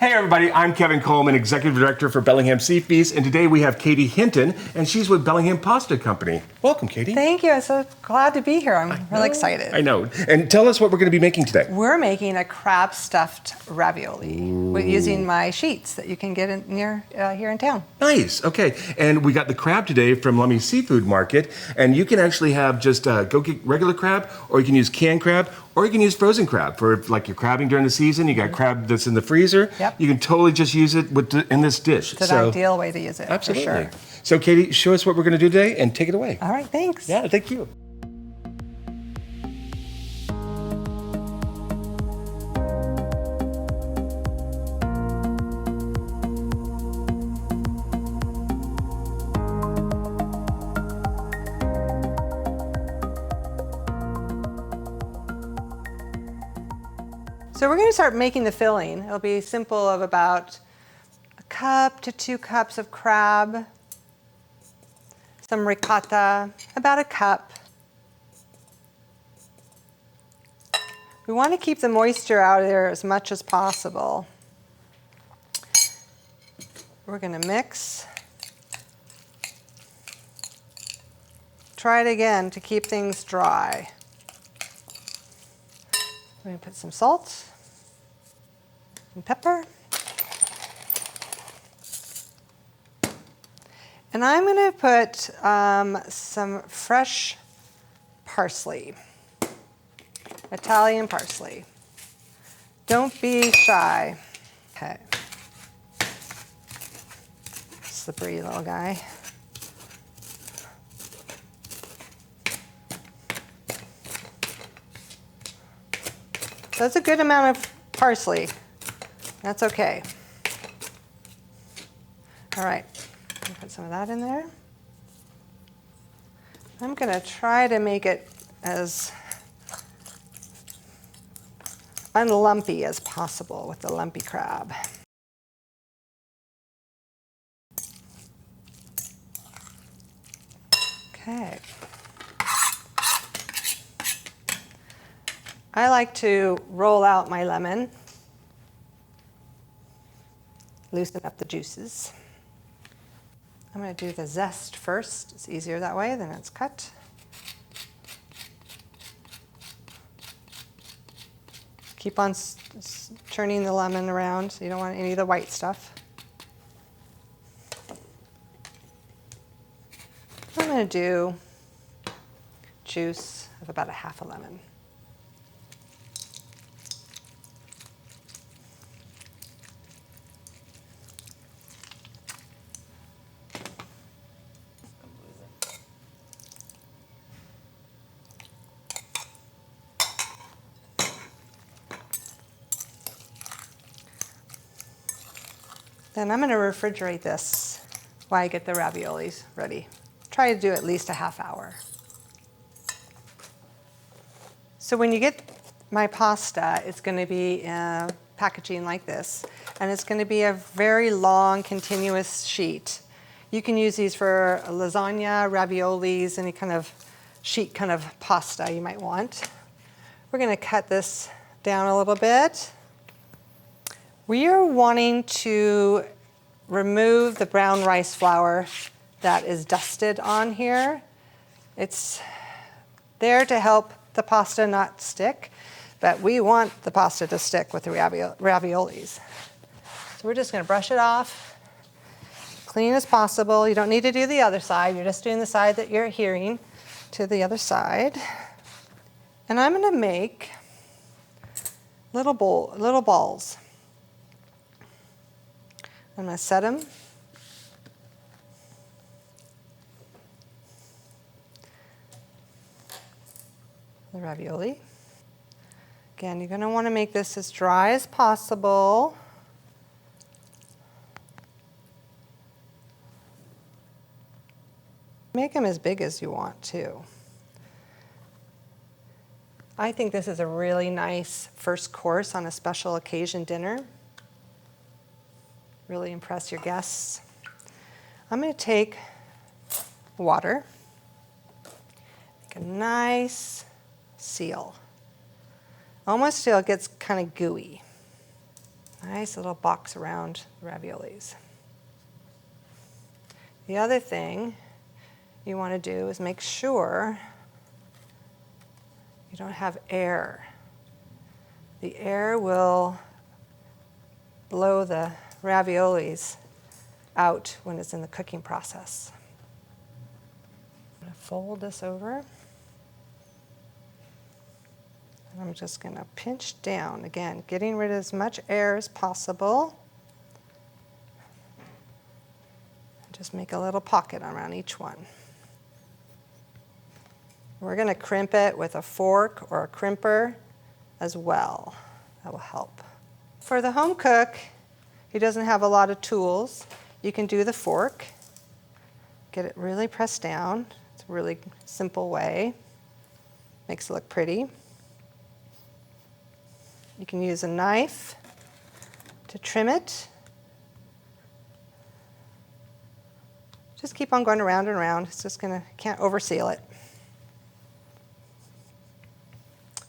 Hey everybody, I'm Kevin Coleman, Executive Director for Bellingham Seafeast, and today we have Katie Hinton, and she's with Bellingham Pasta Company. Welcome, Katie. Thank you. I'm so glad to be here. I'm really excited. I know. And tell us what we're going to be making today. We're making a crab-stuffed ravioli. We're using my sheets that you can get here in town. Nice. Okay. And we got the crab today from Lummi Seafood Market, and you can actually have just go get regular crab, or you can use canned crab, or you can use frozen crab for like you're crabbing during the season. You got crab that's in the freezer. Yep. You can totally just use it in this dish. It's an ideal way to use it. Absolutely. For sure. So Katie, show us what we're going to do today and take it away. All right, thanks. Yeah, thank you. So we're going to start making the filling. It'll be simple of about a cup to 2 cups of crab, some ricotta, about a cup. We want to keep the moisture out of there as much as possible. We're going to mix. Try it again to keep things dry. We're going to put some salt and pepper. And I'm going to put some fresh parsley, Italian parsley. Don't be shy. Okay. Slippery little guy. So that's a good amount of parsley. That's okay. All right, put some of that in there. I'm going to try to make it as unlumpy as possible with the lumpy crab. Okay. I like to roll out my lemon, loosen up the juices. I'm going to do the zest first. It's easier that way than it's cut. Keep on turning the lemon around so you don't want any of the white stuff. I'm going to do juice of about a half a lemon. Then I'm going to refrigerate this while I get the raviolis ready. Try to do at least a half hour. So when you get my pasta, it's going to be packaging like this, and it's going to be a very long, continuous sheet. You can use these for lasagna, raviolis, any kind of sheet kind of pasta you might want. We're going to cut this down a little bit. We are wanting to remove the brown rice flour that is dusted on here. It's there to help the pasta not stick, but we want the pasta to stick with the raviolis. So we're just going to brush it off, clean as possible. You don't need to do the other side. You're just doing the side that you're adhering to the other side. And I'm going to make little balls. I'm going to set them. The ravioli. Again, you're going to want to make this as dry as possible. Make them as big as you want to. I think this is a really nice first course on a special occasion dinner. Really impress your guests. I'm going to take water, make a nice seal, almost till it gets kind of gooey. Nice little box around the raviolis. The other thing you want to do is make sure you don't have air. The air will blow the raviolis out when it's in the cooking process. I'm going to fold this over. And I'm just going to pinch down, again, getting rid of as much air as possible. Just make a little pocket around each one. We're going to crimp it with a fork or a crimper as well. That will help. For the home cook who doesn't have a lot of tools, you can do the fork. Get it really pressed down. It's a really simple way. Makes it look pretty. You can use a knife to trim it. Just keep on going around and around. It's just gonna, can't overseal it.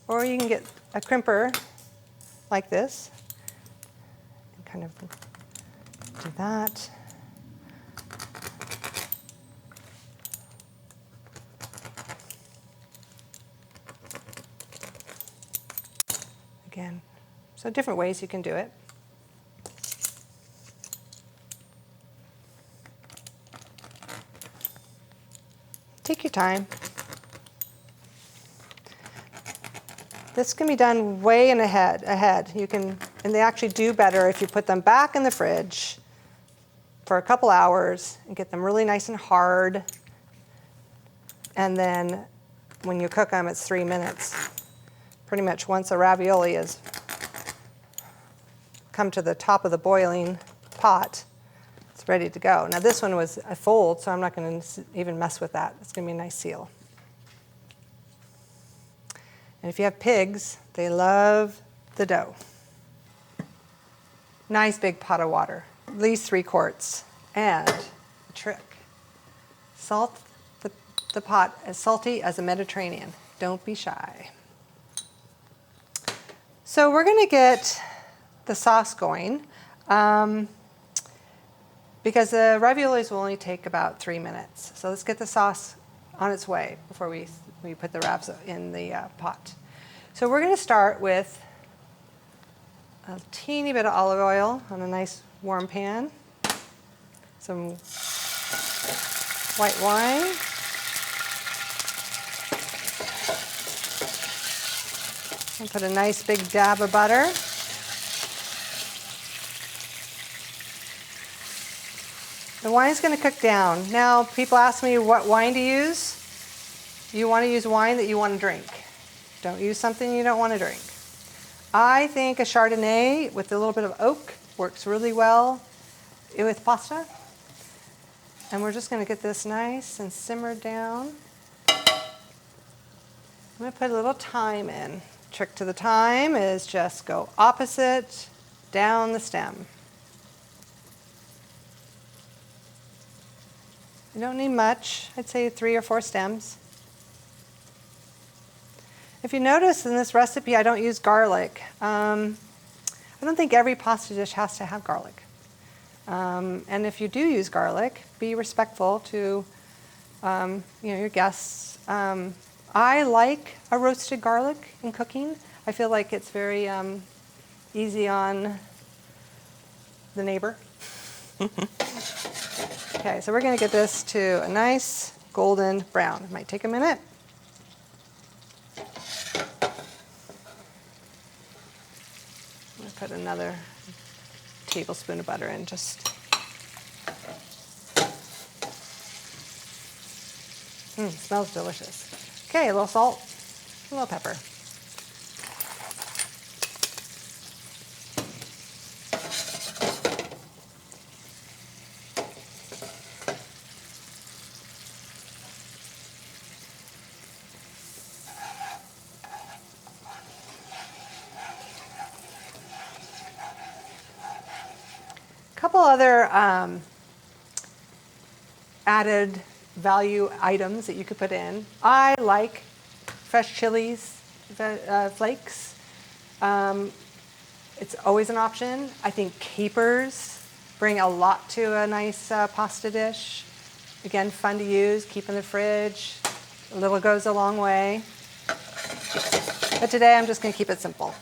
Or you can get a crimper like this and kind of do that. Again, so different ways you can do it. Take your time. This can be done way in ahead. You can, and they actually do better if you put them back in the fridge for a couple hours and get them really nice and hard. And then when you cook them, it's 3 minutes. Pretty much once a ravioli is come to the top of the boiling pot, it's ready to go. Now this one was a fold, so I'm not going to even mess with that. It's going to be a nice seal. And if you have pigs, they love the dough. Nice big pot of water, at least 3 quarts. And a trick, salt the pot as salty as a Mediterranean. Don't be shy. So we're going to get the sauce going because the raviolis will only take about 3 minutes. So let's get the sauce on its way before we put the ravs in the pot. So we're going to start with a teeny bit of olive oil on a nice warm pan, some white wine, and put a nice big dab of butter. The wine's going to cook down. Now, people ask me what wine to use. You want to use wine that you want to drink. Don't use something you don't want to drink. I think a Chardonnay with a little bit of oak works really well with pasta. And we're just going to get this nice and simmered down. I'm going to put a little thyme in. Trick to the thyme is just go opposite down the stem. You don't need much. I'd say 3 or 4 stems. If you notice in this recipe, I don't use garlic. I don't think every pasta dish has to have garlic. And if you do use garlic, be respectful to your guests. I like a roasted garlic in cooking. I feel like it's very easy on the neighbor. Okay, so we're going to get this to a nice golden brown. It might take a minute. I'm going to put another tablespoon of butter in just. Smells delicious. Okay, a little salt, a little pepper. Couple other added value items that you could put in. I like fresh chilies, flakes. It's always an option. I think capers bring a lot to a nice pasta dish. Again, fun to use, keep in the fridge. A little goes a long way. But today I'm just going to keep it simple.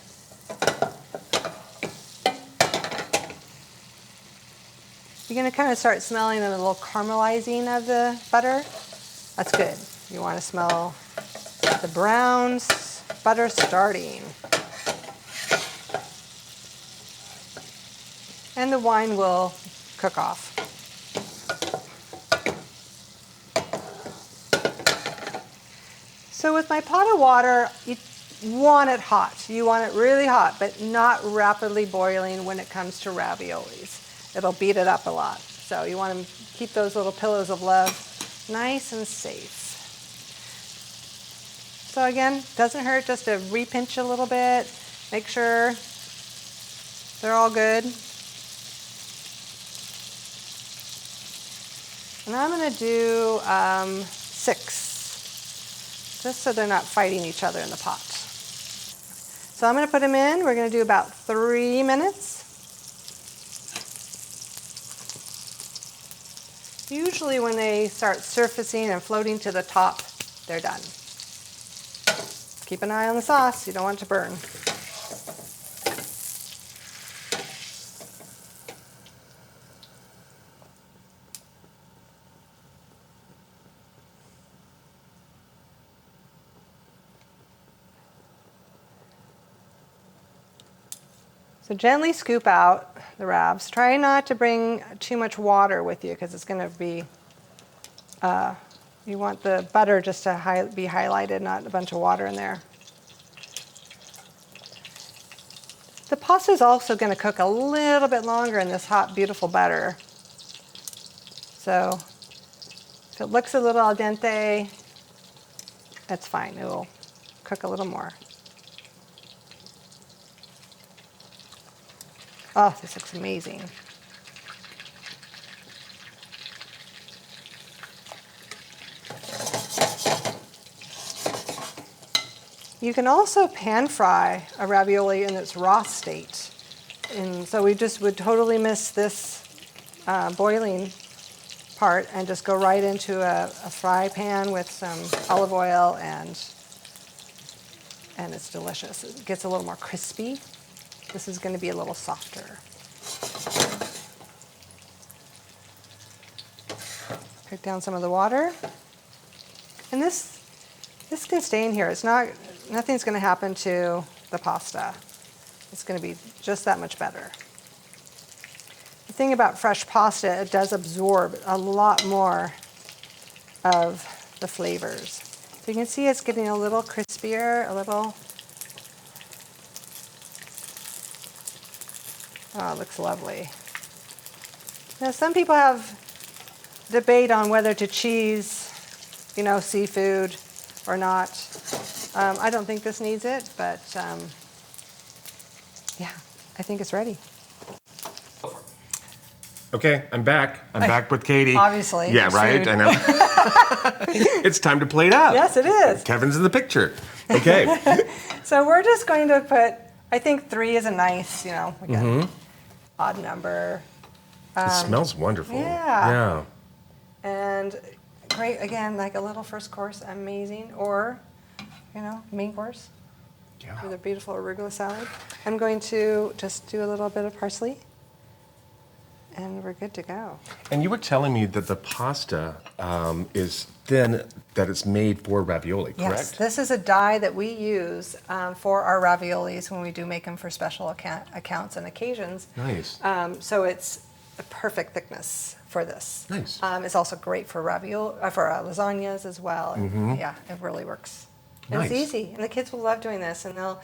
You're going to kind of start smelling a little caramelizing of the butter. That's good. You want to smell the brown butter starting. And the wine will cook off. So with my pot of water, you want it hot. You want it really hot, but not rapidly boiling when it comes to raviolis. It'll beat it up a lot. So you want to keep those little pillows of love nice and safe. So again, doesn't hurt just to repinch a little bit. Make sure they're all good. And I'm going to do 6, just so they're not fighting each other in the pot. So I'm going to put them in. We're going to do about 3 minutes. Usually when they start surfacing and floating to the top, they're done. Keep an eye on the sauce. You don't want it to burn. So gently scoop out the wraps. Try not to bring too much water with you because it's going to be, you want the butter just to be highlighted, not a bunch of water in there. The pasta is also going to cook a little bit longer in this hot, beautiful butter. So if it looks a little al dente, that's fine. It will cook a little more. Oh, this looks amazing. You can also pan fry a ravioli in its raw state. And so we just would totally miss this boiling part and just go right into a fry pan with some olive oil, and it's delicious. It gets a little more crispy. This is going to be a little softer. Cook down some of the water. And this can stay in here. Nothing's going to happen to the pasta. It's going to be just that much better. The thing about fresh pasta, it does absorb a lot more of the flavors. So you can see it's getting a little crispier, a little. Oh, it looks lovely. Now, some people have debate on whether to cheese, seafood or not. I don't think this needs it, but yeah, I think it's ready. Okay, I'm back. I'm back with Katie. Obviously. Yeah, right? Food. I know. It's time to plate up. Yes, it is. Kevin's in the picture. Okay. So we're just going to put, I think 3 is a nice, again, odd number. It smells wonderful. Yeah. And great, again, like a little first course, amazing. Or, main course. Yeah. With a beautiful arugula salad. I'm going to just do a little bit of parsley. And we're good to go. And you were telling me that the pasta is thin, that it's made for ravioli, correct? Yes, this is a dye that we use for our raviolis when we do make them for special accounts and occasions. Nice. So it's a perfect thickness for this. Nice. It's also great for lasagnas as well. And yeah, it really works. And Nice. it's easy, and the kids will love doing this. And they'll,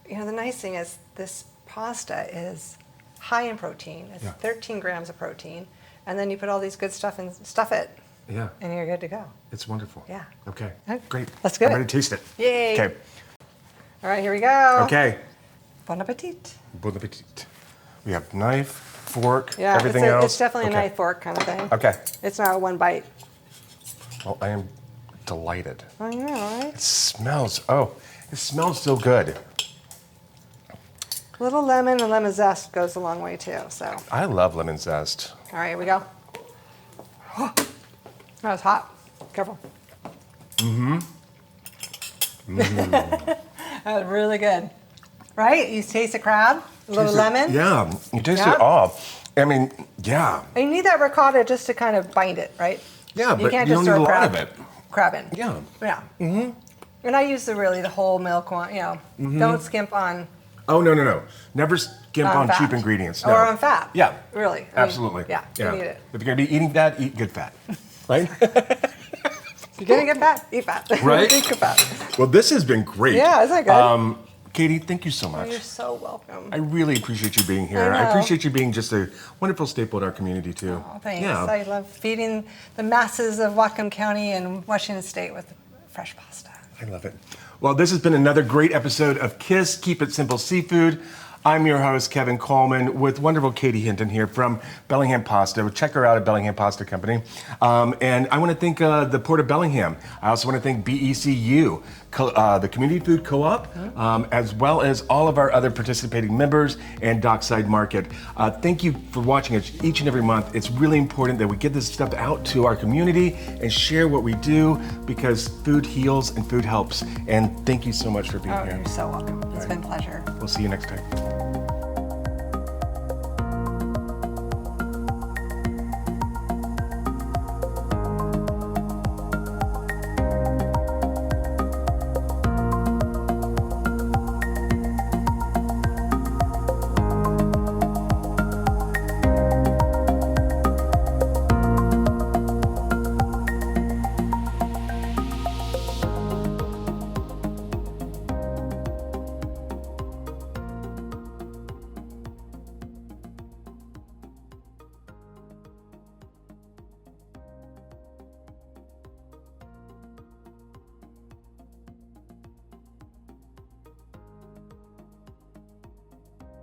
the nice thing is this pasta is high in protein. It's 13 grams of protein. And then you put all these good stuff and stuff it. Yeah. And you're good to go. It's wonderful. Yeah. Okay. Okay. Great. Let's go. I'm ready to taste it. Yay. Okay. All right, here we go. Okay. Bon appetit. Bon appetit. We have knife, fork, Yeah, everything else. It's definitely Okay. a knife fork kind of thing. Okay. It's not a one bite. Well, I am delighted. I know, right? It smells so good. A little lemon and lemon zest goes a long way too. So, I love lemon zest. all right, here we go. That was hot. Careful. That was really good. Right? You taste the crab, a little lemon. Yeah, you taste Yeah. it all. I mean, yeah. And you need that ricotta just to kind of bind it, right? Yeah, You but can't you just don't need throw a lot crab, of it. crab in. Yeah. Yeah. Mm-hmm. And I use the whole milk one, Don't skimp on Oh, no. Never skimp on fat. cheap ingredients. No. Or on fat. Yeah. Really. I mean, Absolutely. yeah, you need it. If you're going to be eating fat, eat good fat. Right? If you're going to get fat, eat fat. Right? Eat good fat. Well, this has been great. Yeah, isn't that good? Katie, thank you so much. You're so welcome. I really appreciate you being here. I I know. appreciate you being just a wonderful staple in our community, too. Oh, thanks. Yeah. I love feeding the masses of Whatcom County and Washington State with fresh pasta. I love it. Well, this has been another great episode of KISS, Keep It Simple Seafood. I'm your host, Kevin Coleman, with wonderful Katie Hinton here from Bellingham Pasta. Check her out at Bellingham Pasta Company. And I want to thank the Port of Bellingham. I also want to thank BECU, the Community Food Co-op, as well as all of our other participating members and Dockside Market. Thank you for watching us each and every month. It's really important that we get this stuff out to our community and share what we do, because food heals and food helps. And thank you so much for being Oh, here. you're so welcome. It's been a pleasure. We'll see you next time.